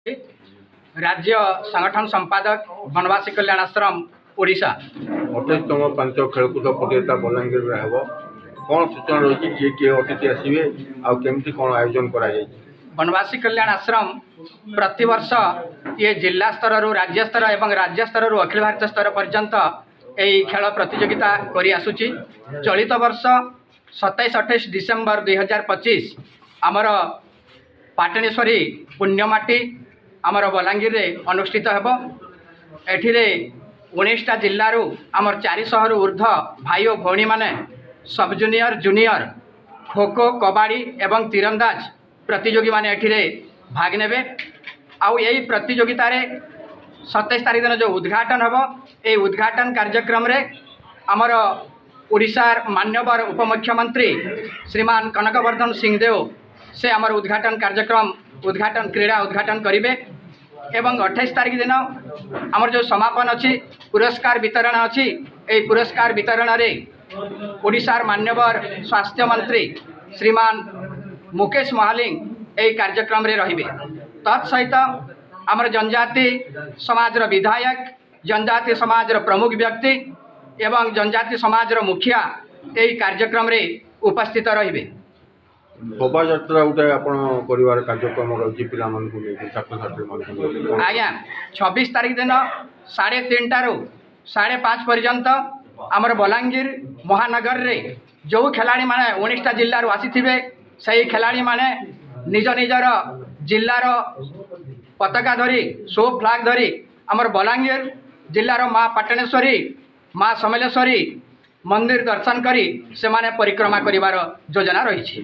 राज्य संगठन संपादक बनवासी कल्याण आश्रम ओडिशा। 28तम पांच खेलकूद प्रतियोगिता बलांगीर में हम कौन सूचना रही किए किए अतिथि आसवे आमती कौन आयोजन कर बनवासी कल्याण आश्रम प्रतिवर्ष ये जिला स्तर रु राज्य स्तर एवं राज्य स्तर रु अखिल भारतीय स्तर पर्यंत यही खेल प्रतियोगिता करी आसुची। चलित वर्ष 27-28 डिसेम्बर 2025 आमर पाटणेश्वरी पुण्यमाटी आमर बलांगीर रे अनुष्ठित हेबो। एठिरे 19टा जिल्लारू आमर 400 रु ऊर्ध्व भाई और भौणी माने सब जूनियर जूनियर खो खो कबाड़ी एवं तीरंदाज प्रतियोगी माने एठिरे भाग नेबे। आउ यही प्रतियोगिता रे 27 तारीख दिन जो उद्घाटन हेबो ए उद्घाटन कार्यक्रम रे आमर ओडिशार मान्यवर उपमुख्यमंत्री श्रीमान कनकवर्धन सिंहदेव से आमर उद्घाटन कार्यक्रम उद्घाटन क्रीड़ा उद्घाटन करेंगे। एवं 28 तारीख दिन आमर जो समापन अच्छी पुरस्कार वितरण अच्छी ए पुरस्कार वितरण रे ओडिशार मान्यवर स्वास्थ्य मंत्री श्रीमान मुकेश महालिंग ए कार्यक्रम रे रहिबे। तत्सहित आमर जनजाति समाज विधायक जनजाति समाज प्रमुख व्यक्ति एवं जनजाति समाज मुखिया ए कार्यक्रम रे उपस्थित रहिबे। शोभा यात्रा गोटे आपण परिवार कार्यक्रम रही पिला छात्र छात्री आज्ञा 26 तारीख दिन 3:30 रु 5:30 पर्यंत आमर बलांगीर महानगर रे जो खिलाड़ी माने 19टा जिल्लारू आसीथिबे सही खिलाड़ी माने निज निजर जिल्लार पताका धरी शो फ्लाग धरी आमर बलांगीर जिल्लार माँ पाटणेश्वरी माँ समलेश्वरी मंदिर दर्शन करी से माने परिक्रमा करिवार योजना रही।